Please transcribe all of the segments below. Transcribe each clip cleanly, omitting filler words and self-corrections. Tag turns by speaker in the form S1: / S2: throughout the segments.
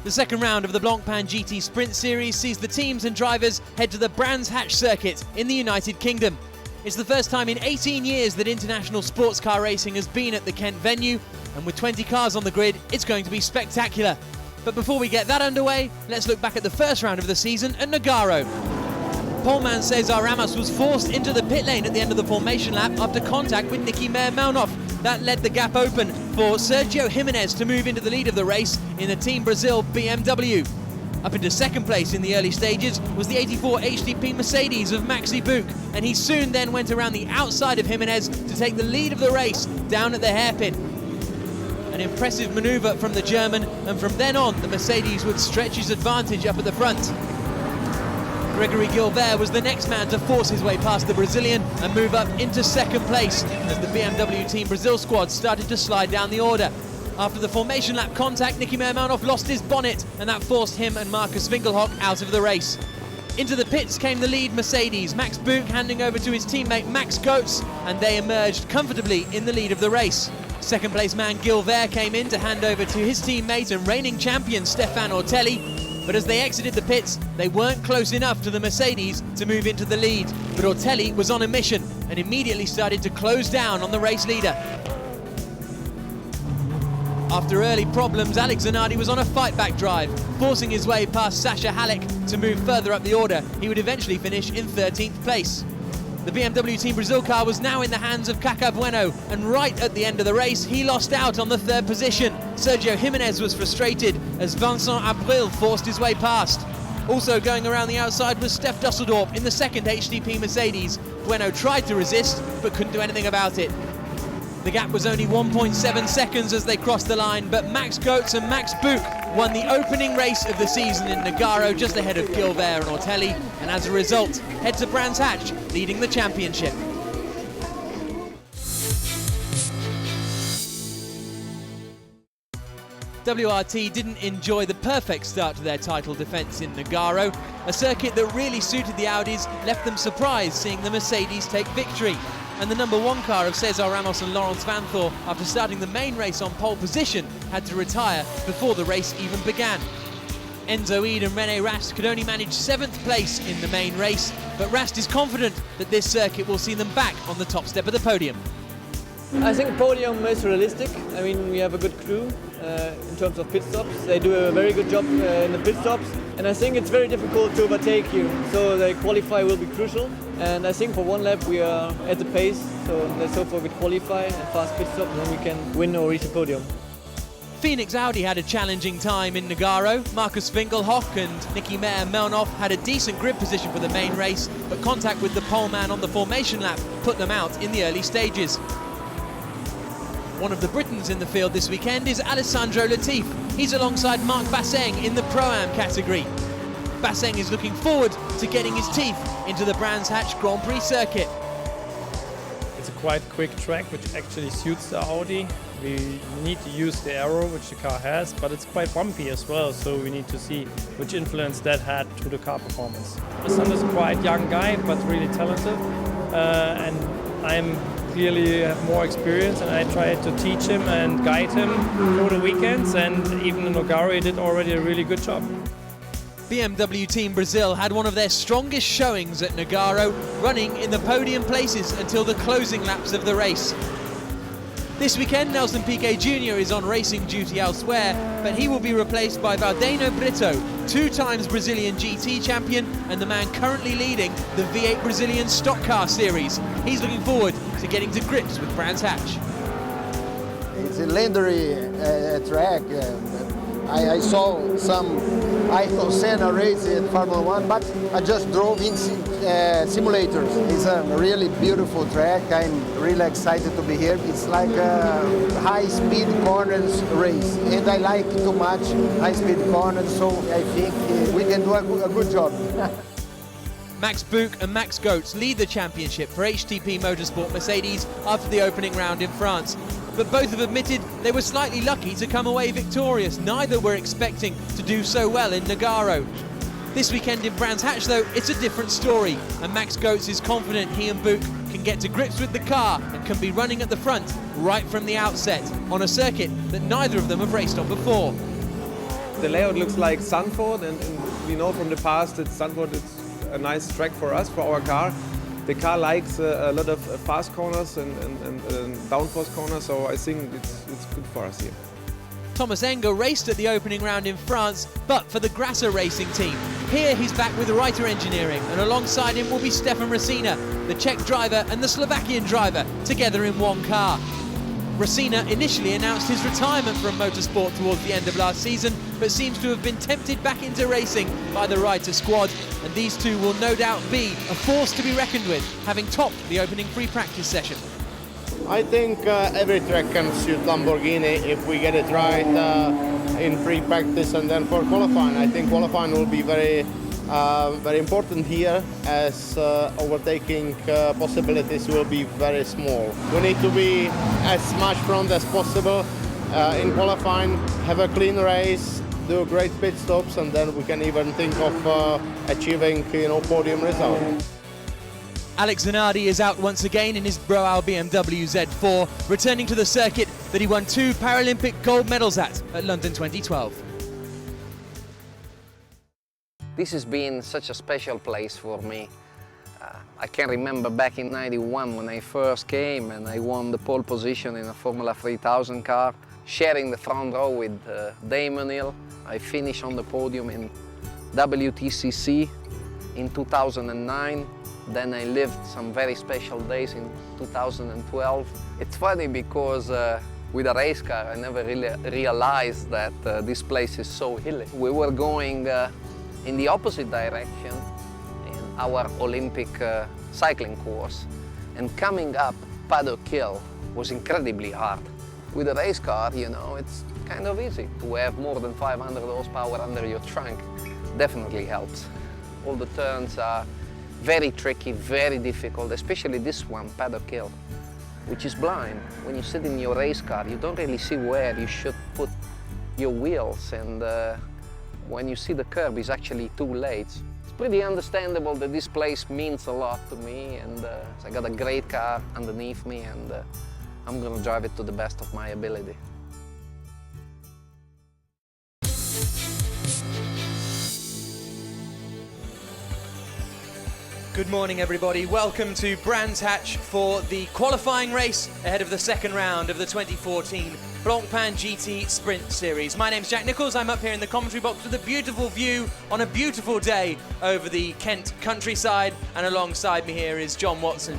S1: The second round of the Blancpain GT Sprint Series sees the teams and drivers head to the Brands Hatch circuit in the United Kingdom. It's the first time in 18 years that international sports car racing has been at the Kent venue, and with 20 cars on the grid, it's going to be spectacular. But before we get that underway, let's look back at the first round of the season at Nogaro. Poleman Cesar Ramos was forced into the pit lane at the end of the formation lap after contact with Nicky Melnoff. That led the gap open for Sergio Jimenez to move into the lead of the race in the Team Brazil BMW. Up into second place in the early stages was the 84 HTP Mercedes of Maxi Buch, and he soon then went around the outside of Jimenez to take the lead of the race down at the hairpin. An impressive manoeuvre from the German, and from then on the Mercedes would stretch his advantage up at the front. Gregory Gilbert was the next man to force his way past the Brazilian and move up into second place as the BMW Team Brazil squad started to slide down the order. After the formation lap contact, Nicky Melnoff lost his bonnet, and that forced him and Markus Winkelhock out of the race. Into the pits came the lead Mercedes, Max Buch handing over to his teammate Max Coates, and they emerged comfortably in the lead of the race. Second place man Gilbert came in to hand over to his teammate and reigning champion Stefan Ortelli, but as they exited the pits, they weren't close enough to the Mercedes to move into the lead. But Ortelli was on a mission and immediately started to close down on the race leader. After early problems, Alex Zanardi was on a fight-back drive, forcing his way past Sasha Halleck to move further up the order. He would eventually finish in 13th place. The BMW Team Brazil car was now in the hands of Caca Bueno, and right at the end of the race, he lost out on the third position. Sergio Jimenez was frustrated as Vincent April forced his way past. Also going around the outside was Stef Dusseldorp in the second HTP Mercedes. Bueno tried to resist, but couldn't do anything about it. The gap was only 1.7 seconds as they crossed the line, but Max Coates and Max Buch won the opening race of the season in Nogaro just ahead of Gilbert and Ortelli, and as a result, head to Brands Hatch, leading the championship. WRT didn't enjoy the perfect start to their title defence in Nogaro. A circuit that really suited the Audis left them surprised seeing the Mercedes take victory. And the number one car of Cesar Ramos and Laurens Vanthoor, after starting the main race on pole position, had to retire before the race even began. Enzo Ede and René Rast could only manage 7th place in the main race, but Rast is confident that this circuit will see them back on the top step of the podium.
S2: I think podium is realistic. I mean, we have a good crew in terms of pit stops. They do a very good job in the pit stops, and I think it's very difficult to overtake here. So the qualify will be crucial, and I think for one lap we are at the pace. So let's hope for a good qualify and fast pit stop, and then we can win or reach the podium.
S1: Phoenix Audi had a challenging time in Nogaro. Markus Winkelhock and Nicky Melnoff had a decent grid position for the main race, but contact with the poleman on the formation lap put them out in the early stages. One of the Britons in the field this weekend is Alessandro Latif. He's alongside Marc Basseng in the Pro-Am category. Basseng is looking forward to getting his teeth into the Brands Hatch Grand Prix circuit.
S3: It's a quite quick track which actually suits the Audi. We need to use the aero which the car has, but it's quite bumpy as well, so we need to see which influence that had to the car performance. Alessandra's a quite young guy but really talented, and I'm clearly have more experience, and I tried to teach him and guide him through the weekends, and even in Nogaro he did already a really good job.
S1: BMW Team Brazil had one of their strongest showings at Nogaro, running in the podium places until the closing laps of the race. This weekend, Nelson Piquet Jr. is on racing duty elsewhere, but he will be replaced by Valdeno Brito, 2 times Brazilian GT champion and the man currently leading the V8 Brazilian Stock Car Series. He's looking forward to getting to grips with Brands Hatch.
S4: It's a legendary track. I saw some Ayrton Senna race in Formula 1, but I just drove in simulators. It's a really beautiful track. I'm really excited to be here. It's like a high-speed corners race, and I like too much high-speed corners, so I think we can do a good job.
S1: Max Buch and Max Coates lead the championship for HTP Motorsport Mercedes after the opening round in France. But both have admitted they were slightly lucky to come away victorious. Neither were expecting to do so well in Nogaro. This weekend in Brands Hatch, though, it's a different story, and Max Coates is confident he and Buch can get to grips with the car and can be running at the front right from the outset on a circuit that neither of them have raced on before.
S5: The layout looks like Zandvoort, and we know from the past that Zandvoort is a nice track for us, for our car. The car likes a lot of fast corners and downforce corners, so I think it's good for us here.
S1: Thomas Enger raced at the opening round in France, but for the Grasser racing team. Here he's back with Reiter Engineering, and alongside him will be Stefan Racina, the Czech driver and the Slovakian driver, together in one car. Racina initially announced his retirement from motorsport towards the end of last season, but seems to have been tempted back into racing by the Reiter squad, and these two will no doubt be a force to be reckoned with, having topped the opening free practice session.
S6: I think every track can suit Lamborghini if we get it right in free practice and then for qualifying. I think qualifying will be very important here, as overtaking possibilities will be very small. We need to be as much front as possible in qualifying, have a clean race, do great pit stops, and then we can even think of achieving, podium result.
S1: Alex Zanardi is out once again in his Broau BMW Z4, returning to the circuit that he won 2 Paralympic gold medals at London 2012.
S7: This has been such a special place for me. I can remember back in '91 when I first came and I won the pole position in a Formula 3000 car, sharing the front row with Damon Hill. I finished on the podium in WTCC in 2009. Then I lived some very special days in 2012. It's funny because with a race car I never really realized that this place is so hilly. We were going in the opposite direction in our Olympic cycling course, and coming up Paddock Hill was incredibly hard. With a race car, it's kind of easy. To have more than 500 horsepower under your trunk definitely helps. All the turns are very tricky, very difficult, especially this one, Paddock Hill, which is blind. When you sit in your race car, you don't really see where you should put your wheels, and when you see the curb, it's actually too late. It's pretty understandable that this place means a lot to me, and I got a great car underneath me, and I'm gonna drive it to the best of my ability.
S1: Good morning, everybody. Welcome to Brands Hatch for the qualifying race ahead of the second round of the 2014 Blancpain GT Sprint Series. My name's Jack Nichols. I'm up here in the commentary box with a beautiful view on a beautiful day over the Kent countryside, and alongside me here is John Watson.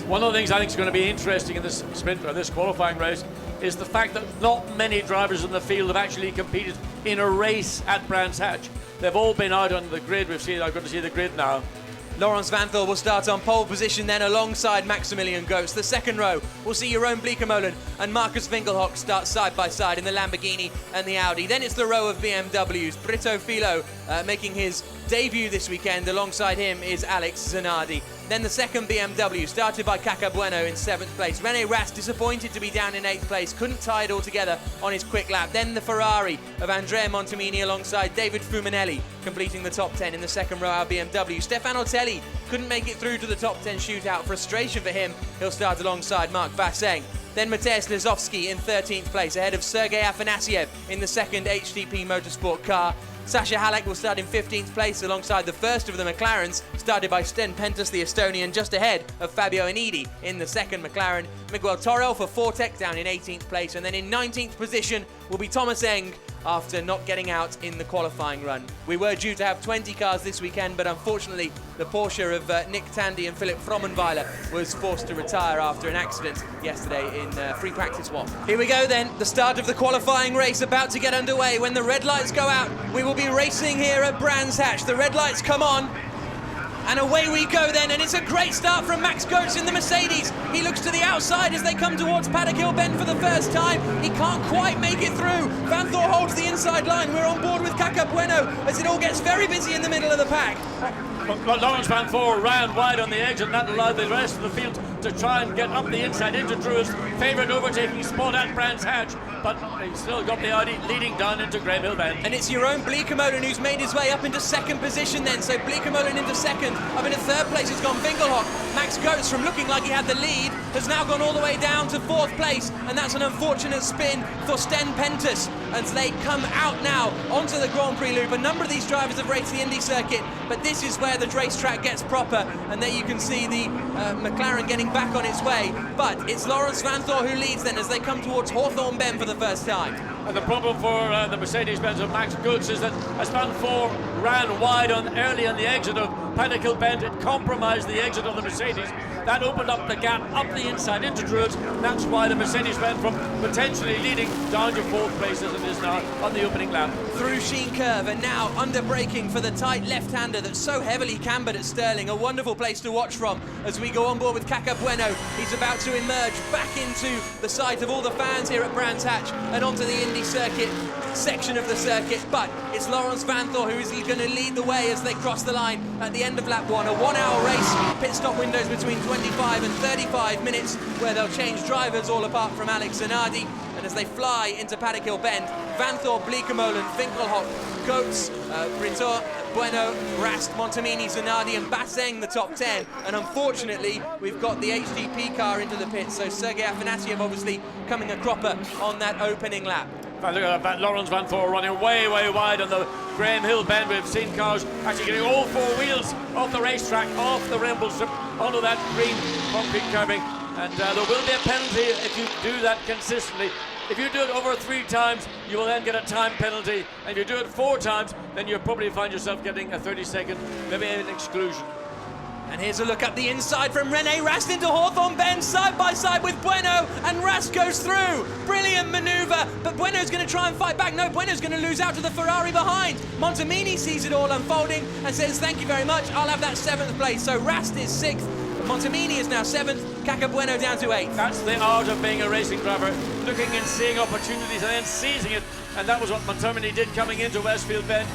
S8: One of the things I think is going to be interesting in this sprint or this qualifying race is the fact that not many drivers in the field have actually competed in a race at Brands Hatch. They've all been out on the grid. I've got to see the grid now.
S1: Laurens Vanthoor will start on pole position then alongside Maximilian Goetz. The second row will see Jeroen Bleekemolen and Marcus Winkelhock start side by side in the Lamborghini and the Audi. Then it's the row of BMWs. Brito Filo making his debut this weekend. Alongside him is Alex Zanardi. Then the second BMW, started by Kaka Bueno in 7th place. René Rast disappointed to be down in 8th place, couldn't tie it all together on his quick lap. Then the Ferrari of Andrea Montemini alongside David Fumanelli, completing the top 10 in the second row of BMW. Stefano Telli couldn't make it through to the top 10 shootout. Frustration for him. He'll start alongside Mark Vasseng. Then Mateusz Lizowski in 13th place, ahead of Sergei Afanasiev in the second HTP Motorsport car. Sasha Halek will start in 15th place alongside the first of the McLarens, started by Sten Pentus, the Estonian, just ahead of Fabio Anidi in the second McLaren. Miguel Torrell for Fortec down in 18th place, and then in 19th position will be Thomas Eng after not getting out in the qualifying run. We were due to have 20 cars this weekend, but unfortunately the Porsche of Nick Tandy and Philip Frommenweiler was forced to retire after an accident yesterday in free practice one. Here we go then, the start of the qualifying race about to get underway. When the red lights go out, we will be racing here at Brands Hatch. The red lights come on, and away we go then, and it's a great start from Max Goetz in the Mercedes. He looks to the outside as they come towards Paddock Hill Bend for the first time. He can't quite make it through. Vanthoor holds the inside line. We're on board with Kaka Bueno as it all gets very busy in the middle of the pack.
S8: Well, Laurens Vanthoor ran wide on the edge, and that allowed the rest of the field to try and get up the inside into Drew's favourite overtaking spot at Brands Hatch, but he's still got the Audi leading down into Graham Hill Bend.
S1: And it's Jeroen Bleekemolen who's made his way up into second position then. So Bleekemolen into second. Up into third place has gone Winkelhock. Max Goetz, from looking like he had the lead, has now gone all the way down to 4th place, and that's an unfortunate spin for Sten Pentus as they come out now onto the Grand Prix loop. A number of these drivers have raced the Indy circuit, but this is where the racetrack gets proper, and there you can see the McLaren getting back on its way. But it's Laurens Vanthoor who leads then as they come towards Hawthorne Bend for the first time.
S8: And the problem for the Mercedes-Benz of Max Goetz is that as Vanthoor ran wide early on the exit of Paddock Hill Bend, it compromised the exit of the Mercedes. That opened up the gap up the inside into Druids. That's why the Mercedes went from potentially leading down to 4th place as it is now on the opening lap.
S1: Through Sheen Curve, and now under braking for the tight left-hander that's so heavily cambered at Stirling. A wonderful place to watch from as we go on board with Caca Bueno. He's about to emerge back into the sight of all the fans here at Brands Hatch and onto the Indy circuit section of the circuit. But it's Laurens Vanthoor who is going to lead the way as they cross the line at the end of lap 1. A 1-hour race, pit stop windows between 25 and 35 minutes where they'll change drivers all apart from Alex Zanardi. And as they fly into Paddock Hill Bend, Vanthoor, Bleekemolen, Winkelhock, Coates, Brito, Bueno, Rast, Montemini, Zanardi and Basseng the top 10. And unfortunately, we've got the HDP car into the pits, so Sergei Afanasyev obviously coming a cropper on that opening lap.
S8: Look at that, Laurens Vanthoor running way wide on the Graham Hill Bend. We've seen cars actually getting all 4 wheels off the racetrack, off the rumble strip, onto that green concrete curbing. And there will be a penalty if you do that consistently. If you do it over 3 times, you will then get a time penalty. And if you do it 4 times, then you'll probably find yourself getting a 30-second, maybe an exclusion.
S1: And here's a look up the inside from René Rast into Hawthorne Bend, side by side with Bueno, and Rast goes through. Brilliant manoeuvre, but Bueno's going to try and fight back. No, Bueno's going to lose out to the Ferrari behind. Montemini sees it all unfolding and says, thank you very much, I'll have that 7th place. So Rast is 6th, Montemini is now 7th, Caca Bueno down to 8th.
S8: That's the art of being a racing driver, looking and seeing opportunities and then seizing it. And that was what Montemini did coming into Westfield Bend.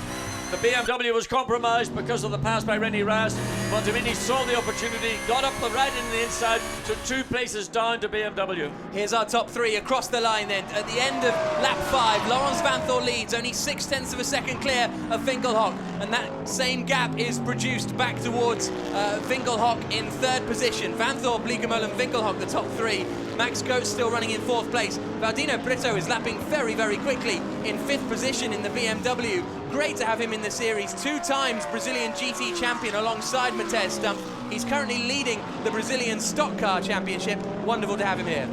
S8: The BMW was compromised because of the pass by René Rast. Montemini saw the opportunity, got up the right in the inside, so 2 places down to BMW.
S1: Here's our top 3 across the line then. At the end of lap 5, Laurens Vanthoor leads, only 0.6 of a second clear of Winkelhock. And that same gap is produced back towards Winkelhock in 3rd position. Vanthoor, Bleekemolen, Winkelhock, the top 3. Max Goetz still running in 4th place. Valdino Brito is lapping very quickly in 5th position in the BMW. Great to have him in the series. 2 times Brazilian GT champion alongside Matej Stump. He's currently leading the Brazilian Stock Car Championship. Wonderful to have him here.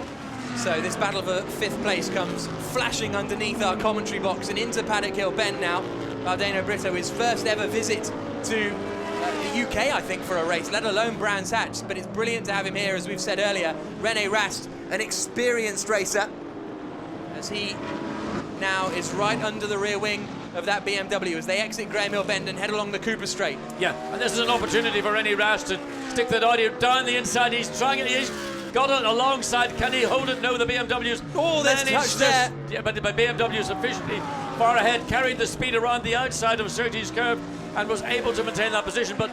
S1: So this battle for 5th place comes flashing underneath our commentary box and into Paddock Hill Bend now. Valdino Brito, his first ever visit to the UK, I think, for a race, let alone Brands Hatch, but it's brilliant to have him here, as we've said earlier. René Rast, an experienced racer, as he now is right under the rear wing of that BMW as they exit Graham Hill Bend and head along the Cooper Straight.
S8: Yeah, and this is an opportunity for René Rast to stick that Audi down the inside. He's trying it, he's got it alongside. Can he hold it? No, the BMW's.
S1: Oh, there's touch there.
S8: Yeah, but the BMW sufficiently far ahead, carried the speed around the outside of Surtees curve and was able to maintain that position. But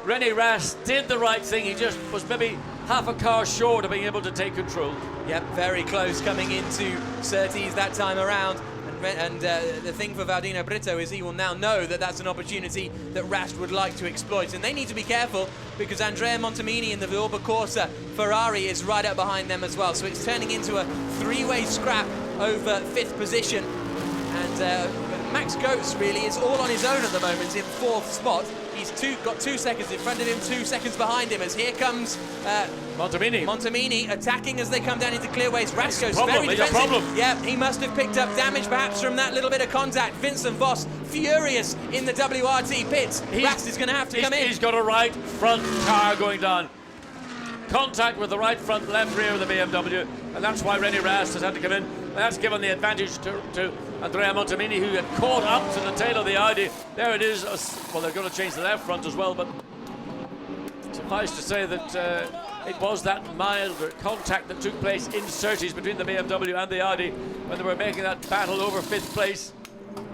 S8: René Rast did the right thing. He just was maybe half a car short of being able to take control.
S1: Yep, very close coming into Surtees that time around. And the thing for Valdino Brito is he will now know that that's an opportunity that Rast would like to exploit. And they need to be careful because Andrea Montemini in the Vilba Corsa Ferrari is right up behind them as well. So it's turning into a 3-way scrap over 5th position. And Max Goetz really is all on his own at the moment in 4th spot. He's got 2 seconds in front of him, 2 seconds behind him, as here comes Montemini attacking as they come down into clearways. Rast goes very defensive. Yeah, he must have picked up damage perhaps from that little bit of contact. Vincent Voss furious in the WRT pits. Rast is going to have to come in.
S8: He's got a right front tire going down. Contact with the right front left rear of the BMW, and that's why René Rast has had to come in. And that's given the advantage to Andrea Montemini, who had caught up to the tail of the Audi. There it is. Well, they're going to change the left front as well, but suffice to say that it was that mild contact that took place in Surtees between the BMW and the Audi when they were making that battle over 5th place.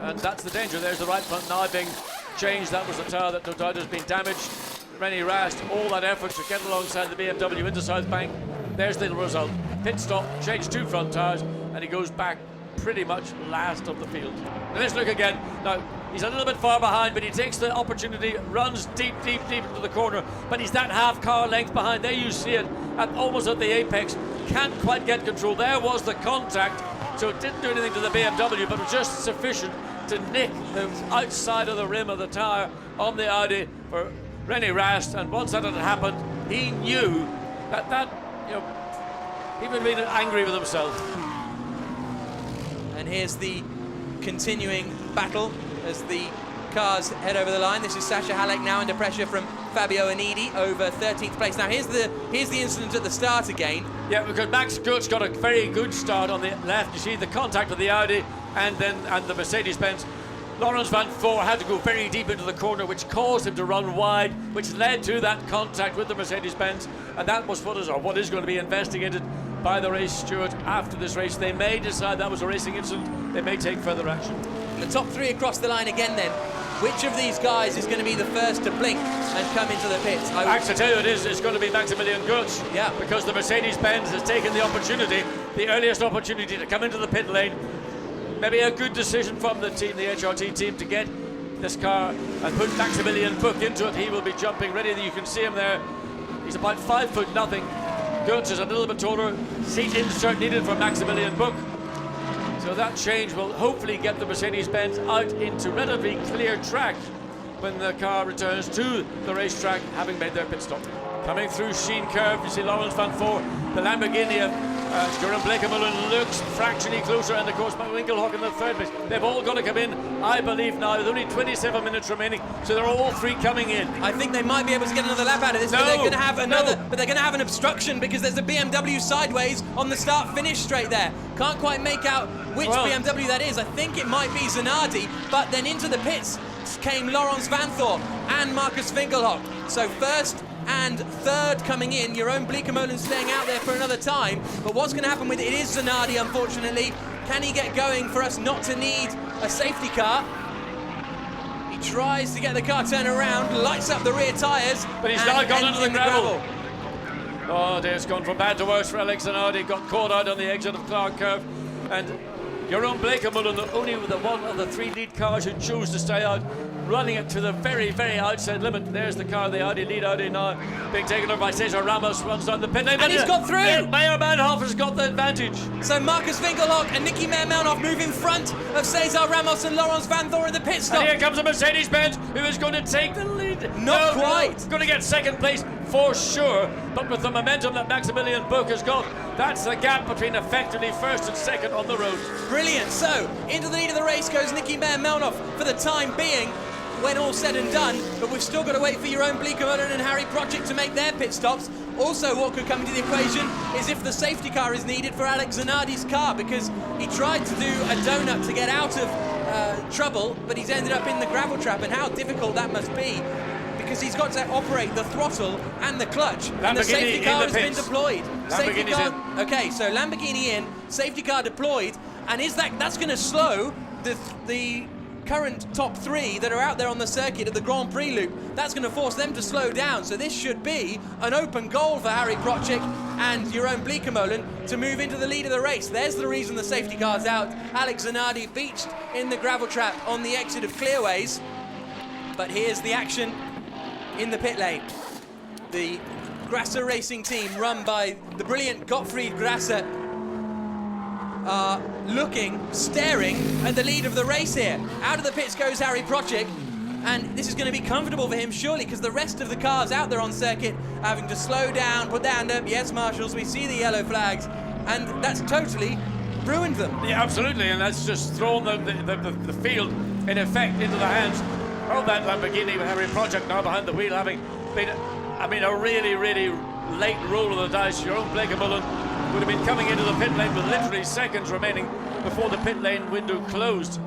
S8: And that's the danger. There's the right front now being changed. That was the tire that no doubt has been damaged. René Rast, all that effort to get alongside the BMW into South Bank. There's the result. Pit stop, change 2 front tires, and he goes back pretty much last of the field. Now let's look again. Now, He's a little bit far behind, but he takes the opportunity, runs deep into the corner, but he's that half car length behind. There you see it, almost at the apex. Can't quite get control. There was the contact, so it didn't do anything to the BMW, but it was just sufficient to nick the outside of the rim of the tyre on the Audi for René Rast. And once that had happened, he knew that he would have been angry with himself.
S1: And here's the continuing battle as the cars head over the line. This is Sasha Halleck now under pressure from Fabio Anidi over 13th place. Now here's the incident at the start again.
S8: Yeah, because Max Goetz got a very good start on the left. You see the contact with the Audi and the Mercedes-Benz. Lawrence Van Voort had to go very deep into the corner, which caused him to run wide, which led to that contact with the Mercedes-Benz, and that was what is going to be investigated by the race steward after this race. They may decide that was a racing incident. They may take further action.
S1: The top three across the line again then. Which of these guys is going to be the first to blink and come into the pits?
S8: Actually, I tell you it's going to be Maximilian Goetz.
S1: Yeah.
S8: Because the Mercedes-Benz has taken the opportunity, the earliest opportunity to come into the pit lane. Maybe a good decision from the team, the HRT team, to get this car and put Maximilian Buch into it. He will be jumping ready. You can see him there. He's about 5'0". Goetz is a little bit taller. Seat insert needed for Maximilian Buch. So that change will hopefully get the Mercedes-Benz out into relatively clear track when the car returns to the racetrack, having made their pit stop. Coming through Sheen Curve, you see Lawrence Van Voort, the Lamborghini of Jeroen Bleekemolen looks fractionally closer, and of course Winkelhock in the third place. They've all got to come in, I believe now, with only 27 minutes remaining, so they're all three coming in.
S1: I think they might be able to get another lap out of this, but they're going to have but they're going to have an obstruction because there's a BMW sideways on the start-finish straight there. Can't quite make out which BMW that is. I think it might be Zanardi, but then into the pits came Laurens Van Voort and Marcus Winkelhock. So first and third coming in. Jeroen Bleekemolen staying out there for another time. But what's going to happen with it is Zanardi, unfortunately. Can he get going for us not to need a safety car? He tries to get the car turned around, lights up the rear tyres.
S8: But he's now gone into the gravel. Oh dear, it's gone from bad to worse for Alex Zanardi. Got caught out on the exit of Clark Curve. And Jeroen Bleekemolen, only the one of the three lead cars who chose to stay out, running it to the very, very outside limit. There's the car, the Audi, lead Audi now, being taken over by Cesar Ramos, runs down the pit lane.
S1: And he's got through!
S8: Meyer Manhoff has got the advantage.
S1: So Marcus Winkelhock and Nicky Meyer-Manhoff move in front of Cesar Ramos and Laurens Van Voort in the pit stop.
S8: And here comes a Mercedes-Benz who is going to take the lead.
S1: Not quite.
S8: Going to get second place for sure, but with the momentum that Maximilian Buch has got, that's the gap between effectively first and second on the road.
S1: Brilliant. So into the lead of the race goes Nicky Meyer-Manhoff for the time being, when all said and done, but we've still got to wait for Jeroen Bleekemolen and Harry Project to make their pit stops. Also, what could come into the equation is if the safety car is needed for Alex Zanardi's car, because he tried to do a donut to get out of trouble, but he's ended up in the gravel trap, and how difficult that must be, because he's got to operate the throttle and the cluch, and the safety car has been deployed. Safety car, okay, so Lamborghini in, safety car deployed, and that's going to slow the current top three that are out there on the circuit at the Grand Prix loop. That's going to force them to slow down, so this should be an open goal for Harry Project and Jeroen Bleekemolen to move into the lead of the race. There's the reason the safety car's out. Alex Zanardi beached in the gravel trap on the exit of Clearways, but here's the action in the pit lane. The Grasser Racing team, run by the brilliant Gottfried Grasser, are staring at the lead of the race here. Out of the pits goes Harry Project, and this is going to be comfortable for him surely, because the rest of the cars out there on circuit are having to slow down, put their hand up. Yes, marshals, we see the yellow flags, and that's totally ruined them.
S8: Yeah, absolutely, and that's just thrown the field in effect into the hands of that Lamborghini, with Harry Project now behind the wheel, having been, a really, really late roll of the dice. Jeroen Bleekemolen would have been coming into the pit lane with literally seconds remaining before the pit lane window closed.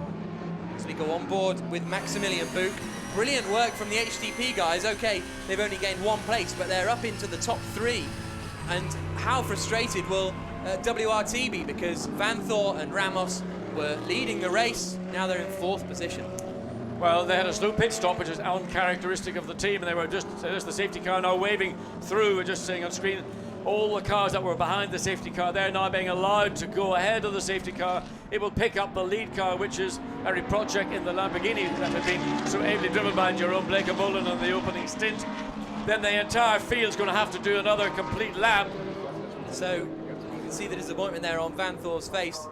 S1: So we go on board with Maximilian Buch. Brilliant work from the HTP guys. Okay, they've only gained one place, but they're up into the top three. And how frustrated will WRT be, because Van Voort and Ramos were leading the race. Now they're in fourth position.
S8: Well, they had a slow pit stop, which is uncharacteristic of the team, and they were just, there's the safety car now waving through. We're just seeing on screen all the cars that were behind the safety car, they're now being allowed to go ahead of the safety car it will pick up the lead car, which is Harry Project in the Lamborghini that had been so ably driven by Jerome Blancpain on the opening stint. Then the entire field's going to have to do another complete lap.
S1: So you can see the disappointment there on Van Thor's face.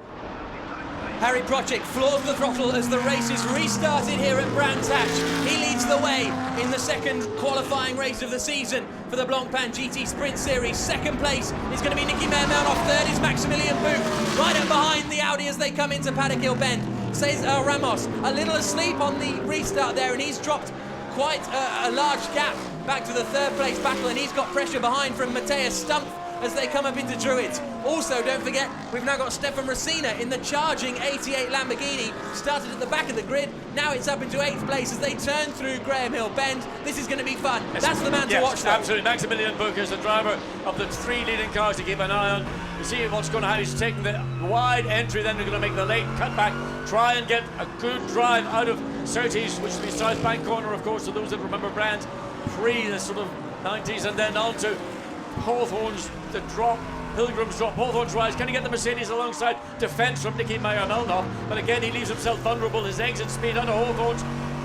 S1: Harry Project floors the throttle as the race is restarted here at Brands Hatch. He leads the way in the second qualifying race of the season for the Blancpain GT Sprint Series. Second place is going to be Nicky Meerman. Third is Maximilian Buch, right up behind the Audi as they come into Paddock Hill Bend. Cesar Ramos a little asleep on the restart there, and he's dropped quite a large gap back to the third place battle, and he's got pressure behind from Matthias Stumpf as they come up into Druids. Also, don't forget, we've now got Stefan Racina in the charging 88 Lamborghini. Started at the back of the grid, now it's up into 8th place as they turn through Graham Hill Bend. This is going to be fun. That's the man to watch, though.
S8: Absolutely. Maximilian Buch is the driver of the 3 leading cars to keep an eye on. You see what's going to happen. He's taking the wide entry, then they're going to make the late cutback, try and get a good drive out of Surtees, which is the South Bank corner, of course, to those that remember Brands pre the sort of 90s, and then on to Hawthorne's the drop, Pilgrim's drop, Hawthorne's rise. Can he get the Mercedes alongside defence from Nicky Meyer-Melnhoff? But again, he leaves himself vulnerable. His exit speed under Hawthorne's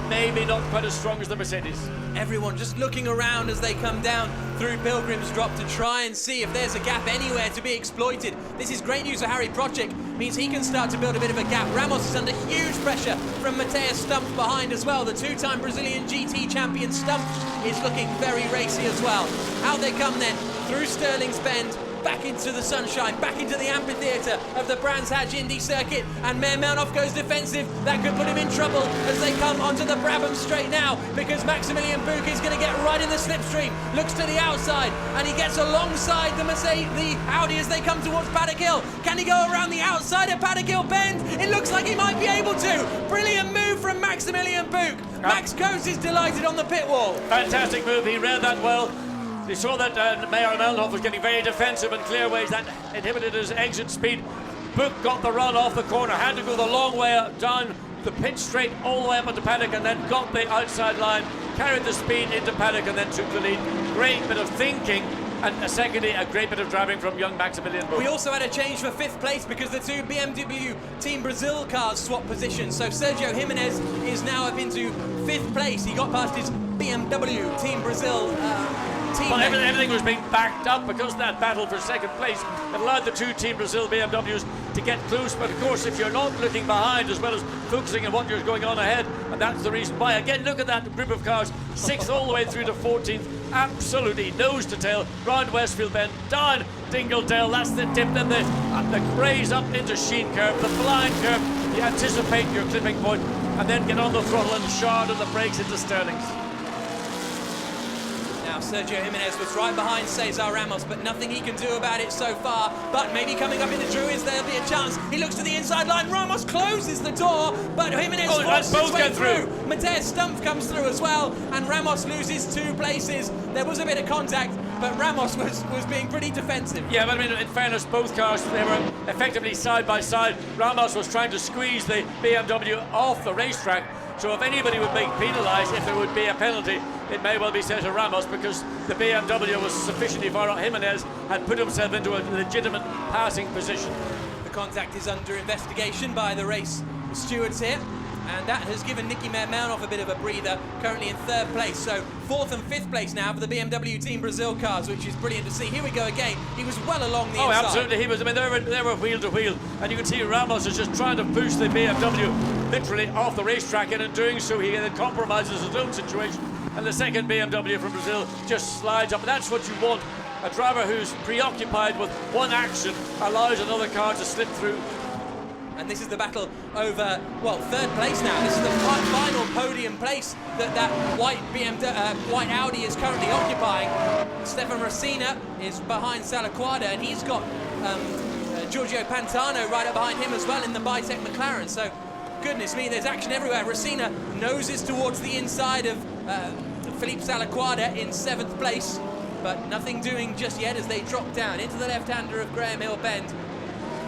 S8: maybe not quite as strong as the Mercedes.
S1: Everyone just looking around as they come down through Pilgrim's drop to try and see if there's a gap anywhere to be exploited. This is great news for Harry Project, means he can start to build a bit of a gap. Ramos is under huge pressure from Matthias Stumpf behind as well. The 2-time Brazilian GT champion Stumpf is looking very racy as well. Out they come then, through Stirling's Bend, back into the sunshine, back into the amphitheatre of the Brands Hatch Indy circuit, and Meermanhoff goes defensive. That could put him in trouble as they come onto the Brabham straight now, because Maximilian Buch is going to get right in the slipstream, looks to the outside, and he gets alongside the Audi as they come towards Paddock Hill. Can he go around the outside of Paddock Hill Bend? It looks like he might be able to. Brilliant move from Maximilian Buch. Max Coates is delighted on the pit wall.
S8: Fantastic move, he read that well. They saw that Meyer-Melnhoff was getting very defensive and clearways. That inhibited his exit speed. Buch got the run off the corner, had to go the long way down the pit straight all the way up into Paddock, and then got the outside line, carried the speed into Paddock, and then took the lead. Great bit of thinking, and secondly, a great bit of driving from young Maximilian Buch.
S1: We also had a change for 5th place because the 2 BMW Team Brazil cars swapped positions. So Sergio Jimenez is now up into 5th place. He got past his BMW Team Brazil team.
S8: Well, everything was being backed up because of that battle for 2nd place. It allowed the 2 Team Brazil BMWs to get close, but of course if you're not looking behind as well as focusing on what you're going on ahead, and that's the reason why. Again, look at that group of cars, 6th all the way through to 14th, absolutely nose to tail, round Westfield Bend, down Dingledale, that's the dip, then the graze up into Sheen Curve, the blind curve, you anticipate your clipping point, and then get on the throttle and shard on the brakes into Stirling's.
S1: Now Sergio Jimenez was right behind Cesar Ramos, but nothing he can do about it so far. But maybe coming up into Druids, there'll be a chance. He looks to the inside line. Ramos closes the door, but Jimenez forces his way through. Matthias Stumpf comes through as well, and Ramos loses 2 places. There was a bit of contact, but Ramos was being pretty defensive.
S8: Yeah, but I mean, in fairness, both cars, they were effectively side by side. Ramos was trying to squeeze the BMW off the racetrack. So if anybody would be penalised, if there would be a penalty, it may well be Sergio Ramos, because the BMW was sufficiently far out. Jimenez had put himself into a legitimate passing position.
S1: The contact is under investigation by the race stewards here, and that has given Nicky Meermanhoff a bit of a breather, currently in 3rd place. So 4th and 5th place now for the BMW Team Brazil cars, which is brilliant to see. Here we go again. He was well along the inside.
S8: Oh, absolutely. He was. I mean, they were wheel to wheel, and you can see Ramos is just trying to push the BMW literally off the racetrack, and in doing so, he then compromises his own situation. And the 2nd BMW from Brazil just slides up. And that's what you want. A driver who's preoccupied with one action allows another car to slip through.
S1: And this is the battle over, well, 3rd place now. This is the final podium place that white white Audi is currently occupying. Stefan Racina is behind Salaquada, and he's got Giorgio Pantano right up behind him as well in the Bitec McLaren. So, goodness me, there's action everywhere. Racina noses towards the inside of Philippe Salaquada in 7th place, but nothing doing just yet as they drop down into the left-hander of Graham Hill Bend.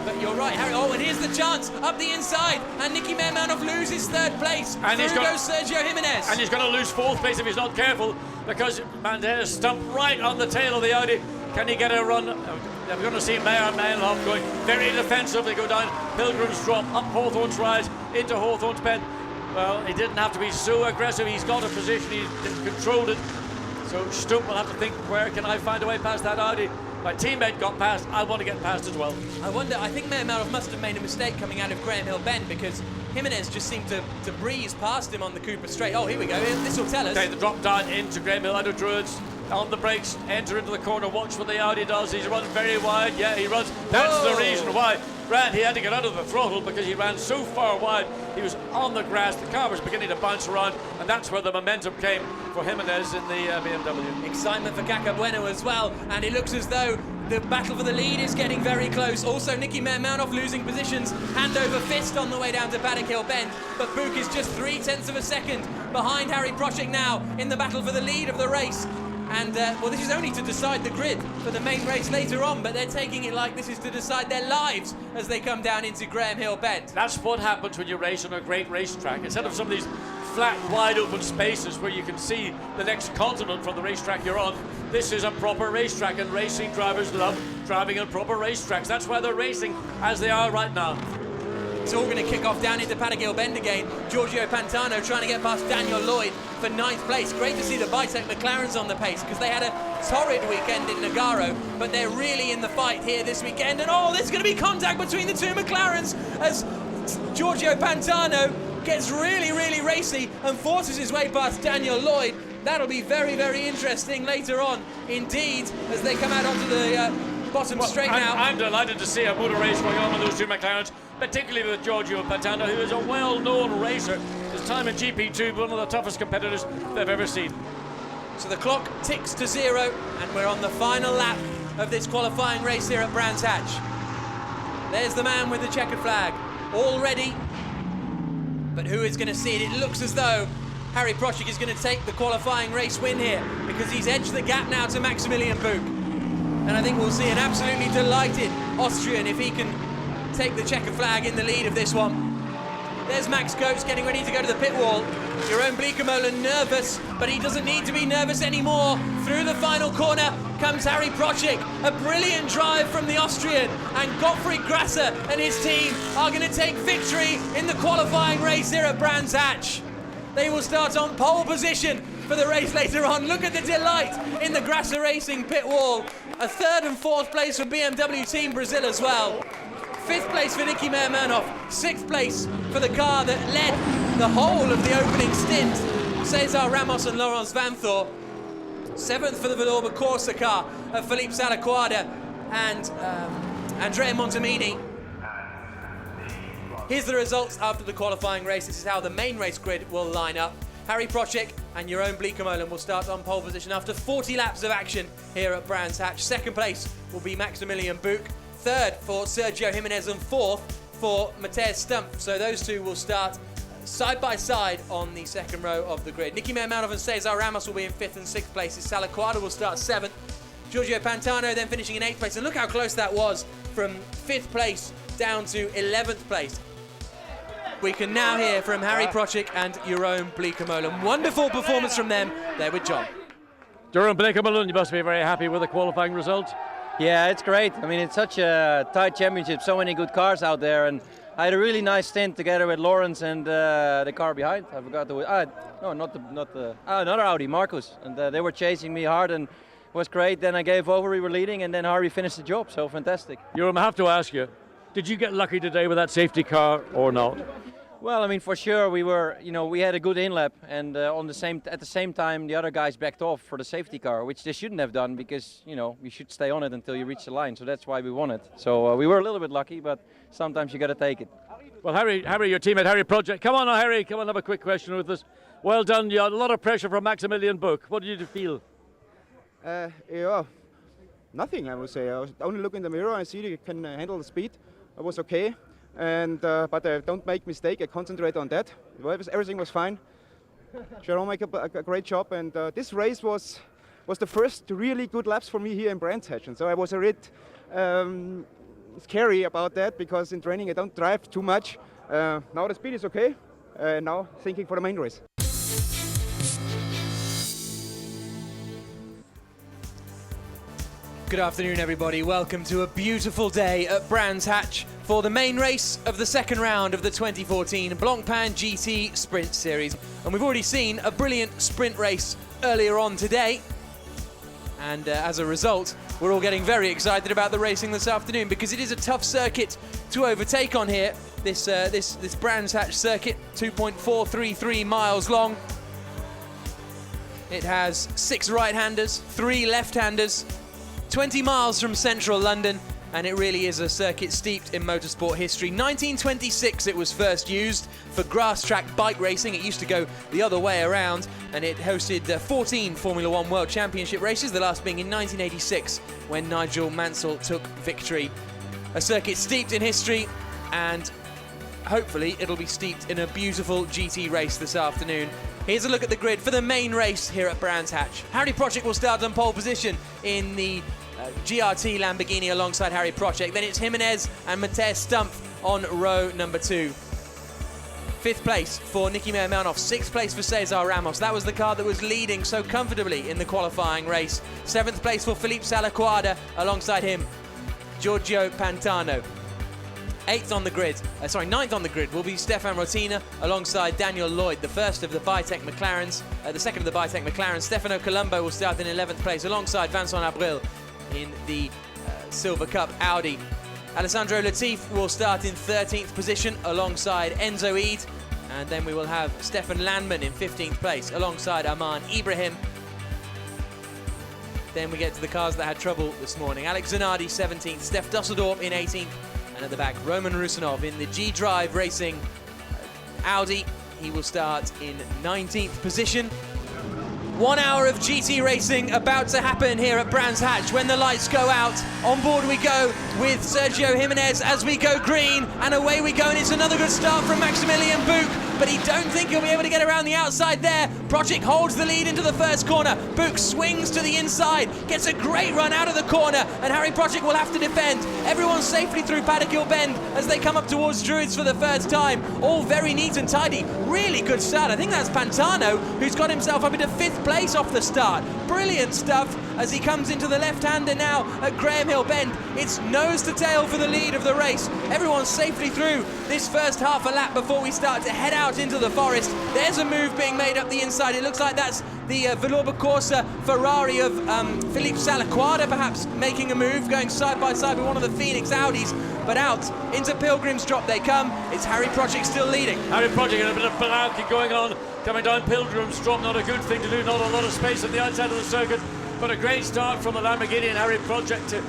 S1: But you're right, Harry. Oh, and here's the chance up the inside, and Nicky Meermanhoff loses 3rd place. And through goes Sergio Jimenez.
S8: And he's going to lose 4th place if he's not careful, because Matthias Stumpf right on the tail of the Audi. Can he get a run? Now we're going to see Mayer Mayenhoff going very defensive. They go down Pilgrim's Drop, up Hawthorne's Rise, into Hawthorne's Bend. Well, he didn't have to be so aggressive. He's got a position, he's controlled it. So Stoop will have to think, where can I find a way past that Audi? My teammate got past, I want to get past as well.
S1: I think Mayer Mayenhoff must have made a mistake coming out of Graham Hill Bend, because Jimenez just seemed to breeze past him on the Cooper Straight. Oh, here we go, this will tell us.
S8: Okay, the drop down into Graham Hill, out of Druids. On the brakes, enter into the corner, watch what the Audi does. He's run very wide, yeah, he runs. That's the reason why he had to get out of the throttle, because he ran so far wide. He was on the grass, the car was beginning to bounce around, and that's where the momentum came for Jimenez in the BMW.
S1: Excitement for Caca Bueno as well, and it looks as though the battle for the lead is getting very close. Also, Nicky Mayer-Mayenhoff losing positions, hand over fist on the way down to Paddock Hill Bend, but Bouk is just 0.3 of a second behind Harry Prochik now in the battle for the lead of the race. And, well, this is only to decide the grid for the main race later on, but they're taking it like this is to decide their lives as they come down into Graham Hill Bend.
S8: That's what happens when you race on a great racetrack. Instead of some of these flat, wide open spaces where you can see the next continent from the racetrack you're on, this is a proper racetrack, and racing drivers love driving on proper racetracks. That's why they're racing as they are right now.
S1: It's all going to kick off down into Paddock Hill Bend again. Giorgio Pantano trying to get past Daniel Lloyd for 9th place. Great to see the Bitec McLarens on the pace, because they had a torrid weekend in Nogaro, but they're really in the fight here this weekend. And oh, there's going to be contact between the two McLarens as Giorgio Pantano gets really, really racy and forces his way past Daniel Lloyd. That'll be very, very interesting later on, indeed, as they come out onto the bottom straight now.
S8: I'm delighted to see a motor race going on with those two McLarens, particularly with Giorgio Pantano, who is a well-known racer. His time in GP2, one of the toughest competitors they've ever seen.
S1: So the clock ticks to 0, and we're on the final lap of this qualifying race here at Brands Hatch. There's the man with the checkered flag, all ready. But who is going to see it? It looks as though Harry Prochik is going to take the qualifying race win here, because he's edged the gap now to Maximilian Bouk. And I think we'll see an absolutely delighted Austrian if he can take the checkered flag in the lead of this one. There's Max Coates getting ready to go to the pit wall. Jeroen Bleekemolen nervous, but he doesn't need to be nervous anymore. Through the final corner comes Harry Prochik. A brilliant drive from the Austrian, and Gottfried Grasser and his team are going to take victory in the qualifying race here at Brands Hatch. They will start on pole position for the race later on. Look at the delight in the Grasser Racing pit wall. A 3rd and 4th place for BMW Team Brazil as well. 5th place for Nicky Mayer-Mayenhoff. 6th place for the car that led the whole of the opening stint, Cesar Ramos and Laurence Vanthor. 7th for the Villorba Corsa car of Philippe Salaquada and Andrea Montemini. Here's the results after the qualifying race. This is how the main race grid will line up. Harry Prochik and Jeroen Bleekemolen will start on pole position after 40 laps of action here at Brands Hatch. 2nd place will be Maximilian Bouk. 3rd for Sergio Jimenez, and 4th for Matthias Stumpf. So those two will start side by side on the 2nd row of the grid. Nicky Mayer-Mayenhoff and Cesar Ramos will be in 5th and 6th places. Salaquada will start 7th. Giorgio Pantano then finishing in 8th place. And look how close that was from 5th place down to 11th place. We can now hear from Harry Prochik and Jeroen Bleekemolen. Wonderful performance from them. There with John.
S8: Jeroen Bleekemolen, you must be very happy with the qualifying result.
S9: Yeah, it's great. I mean, it's such a tight championship, so many good cars out there, and I had a really nice stint together with Lawrence and the car behind. I forgot another Audi, Marcus, and they were chasing me hard, and it was great. Then I gave over, we were leading, and then Harry finished the job, so fantastic.
S8: Jeroen, I have to ask you, did you get lucky today with that safety car or not?
S9: Well, I mean, for sure, we had a good in-lap, and at the same time, the other guys backed off for the safety car, which they shouldn't have done, because, you should stay on it until you reach the line, so that's why we won it. So we were a little bit lucky, but sometimes you got to take it.
S8: Well, Harry, your teammate, Harry Prochik, come on now, Harry, come on, have a quick question with us. Well done, you had a lot of pressure from Maximilian Bouk. What did you feel?
S10: Yeah, nothing, I would say. I was only looking in the mirror, I see you can handle the speed. I was okay. But don't make mistake. I concentrate on that. Everything was fine. Jerome made a great job, and this race was the first really good laps for me here in Brands Hatch, and so I was a bit scary about that, because in training I don't drive too much. Now the speed is okay. Now thinking for the main race.
S1: Good afternoon, everybody. Welcome to a beautiful day at Brands Hatch for the main race of the second round of the 2014 Blancpain GT Sprint Series. And we've already seen a brilliant sprint race earlier on today. And as a result, we're all getting very excited about the racing this afternoon because it is a tough circuit to overtake on here. This Brands Hatch circuit, 2.433 miles long. It has 6 right-handers, 3 left-handers, 20 miles from central London, and it really is a circuit steeped in motorsport history. 1926 it was first used for grass track bike racing. It used to go the other way around, and it hosted 14 Formula One World Championship races, the last being in 1986 when Nigel Mansell took victory. A circuit steeped in history, and hopefully it'll be steeped in a beautiful GT race this afternoon. Here's a look at the grid for the main race here at Brands Hatch. Harry Project will start on pole position in the GRT Lamborghini alongside Harry Project. Then it's Jimenez and Matej Stumpf on row number 2. 5th place for Nicky Meyer-Melnoff, 6th place for Cesar Ramos. That was the car that was leading so comfortably in the qualifying race. 7th place for Felipe Salaquada, alongside him, Giorgio Pantano. 9th on the grid will be Stefan Rotina alongside Daniel Lloyd, the first of the Bitech McLarens, the second of the Bitech McLarens. Stefano Colombo will start in 11th place alongside Vincent Abril in the Silver Cup Audi. Alessandro Latifi will start in 13th position alongside Enzo Eid, and then we will have Stefan Landman in 15th place alongside Aman Ibrahim. Then we get to the cars that had trouble this morning. Alex Zanardi 17th, Steph Dusseldorp in 18th, and at the back Roman Rusinov in the G-Drive Racing Audi. He will start in 19th position. 1 hour of GT racing about to happen here at Brands Hatch. When the lights go out, on board we go with Sergio Jimenez as we go green, and away we go, and it's another good start from Maximilian Buch, but he don't think he'll be able to get around the outside there. Project holds the lead into the first corner. Buch swings to the inside, gets a great run out of the corner, and Harry Project will have to defend. Everyone's safely through Paddock Hill Bend as they come up towards Druids for the first time. All very neat and tidy. Really good start. I think that's Pantano, who's got himself up into 5th place off the start. Brilliant stuff as he comes into the left-hander now at Graham Hill Bend. It's nose to tail for the lead of the race. Everyone's safely through this first half a lap before we start to head out into the forest. There's a move being made up the inside. It looks like that's the Velour Corsa Ferrari of Felipe Salaquada, perhaps making a move, going side by side with one of the Phoenix Audis. But out into Pilgrim's Drop they come. It's Harry Project still leading.
S8: Harry Project and a bit of banana going on, coming down Pilgrim's Drop. Not a good thing to do, not a lot of space on the outside of the circuit, but a great start from the Lamborghini and Harry Project to